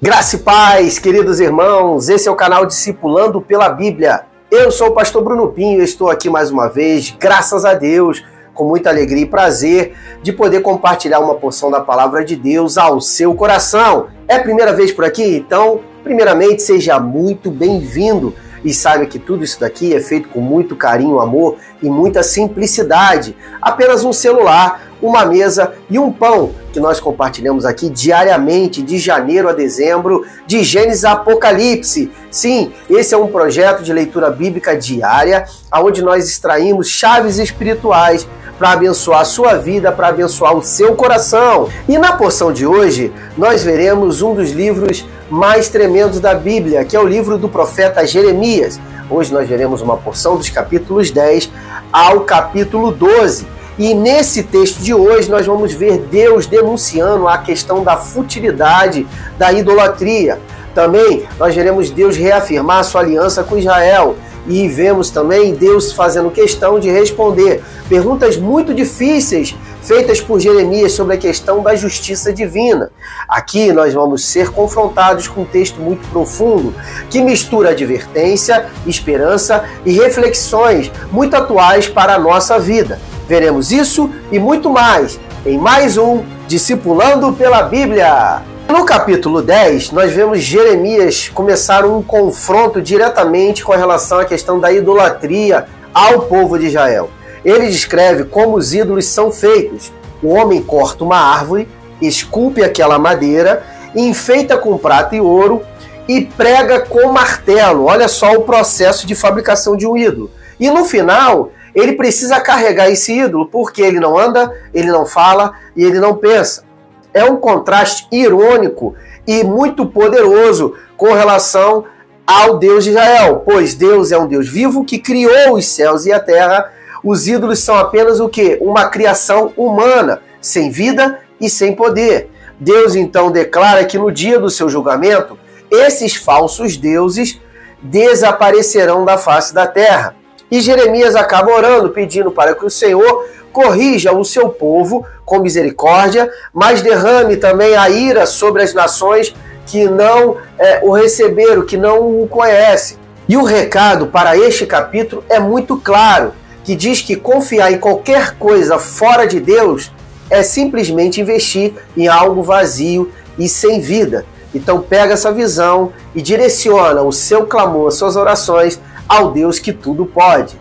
Graça e paz, queridos irmãos, esse é o canal Discipulando pela Bíblia. Eu sou o pastor Bruno Pinho e estou aqui mais uma vez, graças a Deus, com muita alegria e prazer de poder compartilhar uma porção da palavra de Deus ao seu coração. É a primeira vez por aqui? Então, primeiramente, seja muito bem-vindo e saiba que tudo isso daqui é feito com muito carinho, amor e muita simplicidade. Apenas um celular, uma mesa e um pão que nós compartilhamos aqui diariamente, de janeiro a dezembro, de Gênesis a Apocalipse. Sim, esse é um projeto de leitura bíblica diária, onde nós extraímos chaves espirituais para abençoar a sua vida, para abençoar o seu coração. E na porção de hoje, nós veremos um dos livros mais tremendos da Bíblia, que é o livro do profeta Jeremias. Hoje nós veremos uma porção dos capítulos 10 ao capítulo 12. E nesse texto de hoje nós vamos ver Deus denunciando a questão da futilidade da idolatria. Também nós veremos Deus reafirmar a sua aliança com Israel. E vemos também Deus fazendo questão de responder perguntas muito difíceis feitas por Jeremias sobre a questão da justiça divina. Aqui nós vamos ser confrontados com um texto muito profundo que mistura advertência, esperança e reflexões muito atuais para a nossa vida. Veremos isso e muito mais em mais um Discipulando pela Bíblia. No capítulo 10, nós vemos Jeremias começar um confronto diretamente com relação à questão da idolatria ao povo de Israel. Ele descreve como os ídolos são feitos. O homem corta uma árvore, esculpe aquela madeira, enfeita com prata e ouro e prega com martelo. Olha só o processo de fabricação de um ídolo. E no final, ele precisa carregar esse ídolo porque ele não anda, ele não fala e ele não pensa. É um contraste irônico e muito poderoso com relação ao Deus de Israel, pois Deus é um Deus vivo que criou os céus e a terra. Os ídolos são apenas o quê? Uma criação humana, sem vida e sem poder. Deus então declara que no dia do seu julgamento, esses falsos deuses desaparecerão da face da terra. E Jeremias acaba orando, pedindo para que o Senhor corrija o seu povo com misericórdia, mas derrame também a ira sobre as nações que não o receberam, que não o conhecem. E o recado para este capítulo é muito claro, que diz que confiar em qualquer coisa fora de Deus é simplesmente investir em algo vazio e sem vida. Então pega essa visão e direciona o seu clamor, suas orações ao Deus que tudo pode.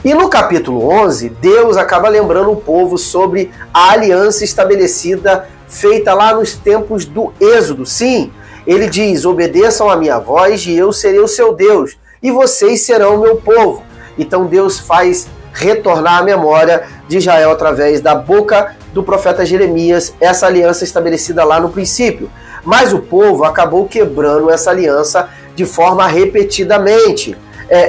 E no capítulo 11, Deus acaba lembrando o povo sobre a aliança estabelecida, feita lá nos tempos do Êxodo. Sim, ele diz, obedeçam a minha voz e eu serei o seu Deus, e vocês serão o meu povo. Então Deus faz retornar à memória de Israel através da boca do profeta Jeremias, essa aliança estabelecida lá no princípio. Mas o povo acabou quebrando essa aliança de forma repetidamente,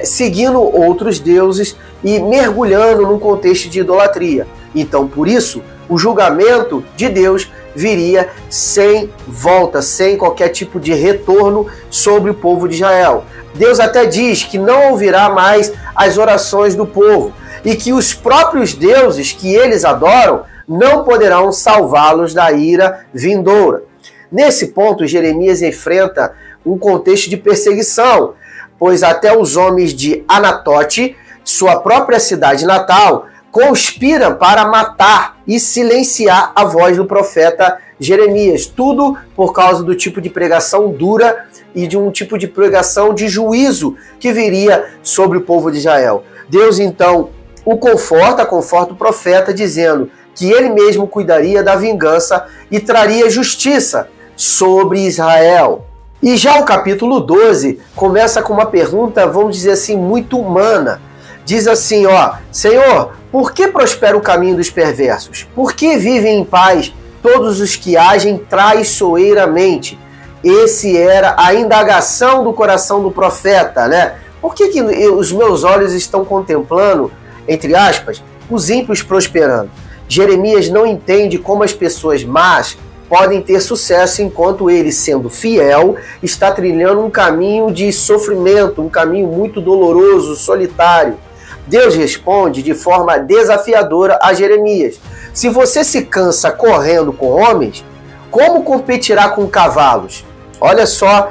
seguindo outros deuses e mergulhando num contexto de idolatria. Então, por isso, o julgamento de Deus viria sem volta, sem qualquer tipo de retorno sobre o povo de Israel. Deus até diz que não ouvirá mais as orações do povo e que os próprios deuses que eles adoram não poderão salvá-los da ira vindoura. Nesse ponto, Jeremias enfrenta um contexto de perseguição, pois até os homens de Anatote, sua própria cidade natal, conspiram para matar e silenciar a voz do profeta Jeremias. Tudo por causa do tipo de pregação dura e de um tipo de pregação de juízo que viria sobre o povo de Israel. Deus então o conforta o profeta dizendo que ele mesmo cuidaria da vingança e traria justiça sobre Israel. E já o capítulo 12 começa com uma pergunta, vamos dizer assim, muito humana. Diz assim, Senhor, por que prospera o caminho dos perversos? Por que vivem em paz todos os que agem traiçoeiramente? Esse era a indagação do coração do profeta, né? Por que os meus olhos estão contemplando, entre aspas, os ímpios prosperando? Jeremias não entende como as pessoas más podem ter sucesso enquanto ele, sendo fiel, está trilhando um caminho de sofrimento, um caminho muito doloroso, solitário. Deus responde de forma desafiadora a Jeremias. Se você se cansa correndo com homens, como competirá com cavalos? Olha só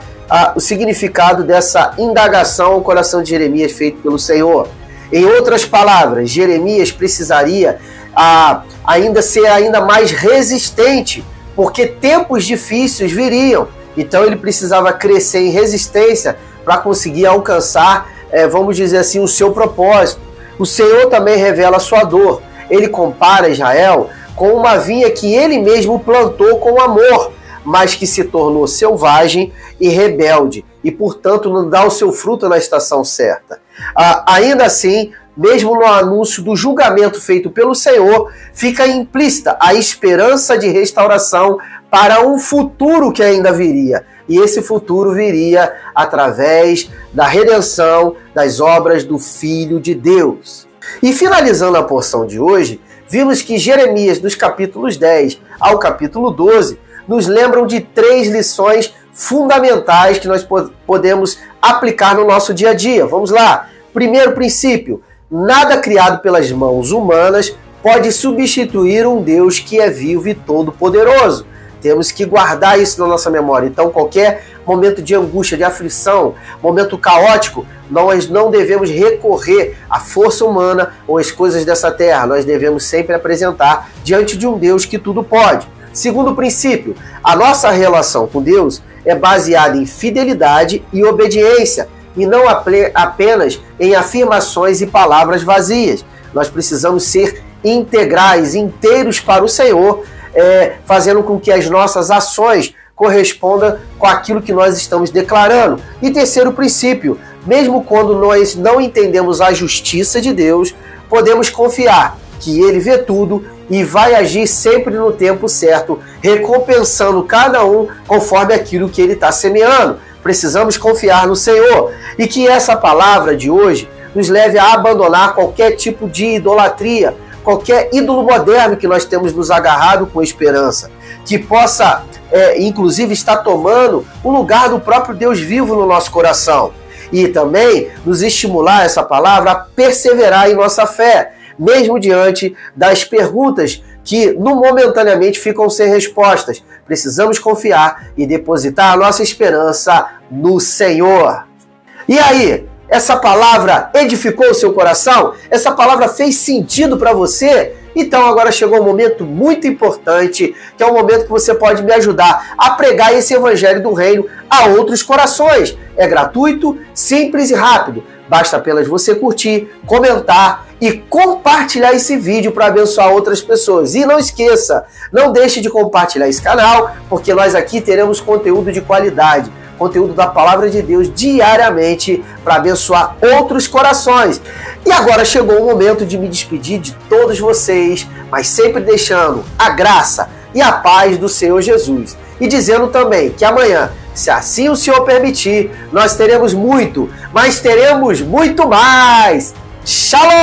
o significado dessa indagação ao coração de Jeremias feito pelo Senhor. Em outras palavras, Jeremias precisaria ainda ser ainda mais resistente, porque tempos difíceis viriam. Então ele precisava crescer em resistência para conseguir alcançar, vamos dizer assim, o seu propósito. O Senhor também revela a sua dor. Ele compara Israel com uma vinha que ele mesmo plantou com amor, mas que se tornou selvagem e rebelde, e portanto não dá o seu fruto na estação certa. Ainda assim, mesmo no anúncio do julgamento feito pelo Senhor, fica implícita a esperança de restauração para um futuro que ainda viria. E esse futuro viria através da redenção das obras do Filho de Deus. E finalizando a porção de hoje, vimos que Jeremias, dos capítulos 10 ao capítulo 12, nos lembram de 3 lições fundamentais que nós podemos aplicar no nosso dia a dia. Vamos lá. Primeiro princípio: nada criado pelas mãos humanas pode substituir um Deus que é vivo e todo-poderoso. Temos que guardar isso na nossa memória. Então, qualquer momento de angústia, de aflição, momento caótico, nós não devemos recorrer à força humana ou às coisas dessa terra. Nós devemos sempre apresentar diante de um Deus que tudo pode. Segundo princípio, a nossa relação com Deus é baseada em fidelidade e obediência, e não apenas em afirmações e palavras vazias. Nós precisamos ser integrais, inteiros para o Senhor, fazendo com que as nossas ações correspondam com aquilo que nós estamos declarando. E terceiro princípio, mesmo quando nós não entendemos a justiça de Deus, podemos confiar que Ele vê tudo e vai agir sempre no tempo certo, recompensando cada um conforme aquilo que Ele está semeando. Precisamos confiar no Senhor, e que essa palavra de hoje nos leve a abandonar qualquer tipo de idolatria, qualquer ídolo moderno que nós temos nos agarrado com esperança, que possa, inclusive, estar tomando o lugar do próprio Deus vivo no nosso coração. E também nos estimular, essa palavra, a perseverar em nossa fé, mesmo diante das perguntas que momentaneamente ficam sem respostas. Precisamos confiar e depositar a nossa esperança no Senhor. E aí, essa palavra edificou o seu coração? Essa palavra fez sentido para você? Então agora chegou um momento muito importante, que é o momento que você pode me ajudar a pregar esse evangelho do reino a outros corações. É gratuito, simples e rápido. Basta apenas você curtir, comentar e compartilhar esse vídeo para abençoar outras pessoas. E não esqueça, não deixe de compartilhar esse canal, porque nós aqui teremos conteúdo de qualidade, conteúdo da Palavra de Deus diariamente para abençoar outros corações. E agora chegou o momento de me despedir de todos vocês, mas sempre deixando a graça e a paz do Senhor Jesus. E dizendo também que amanhã, se assim o Senhor permitir, nós teremos muito, mas teremos muito mais. Shalom!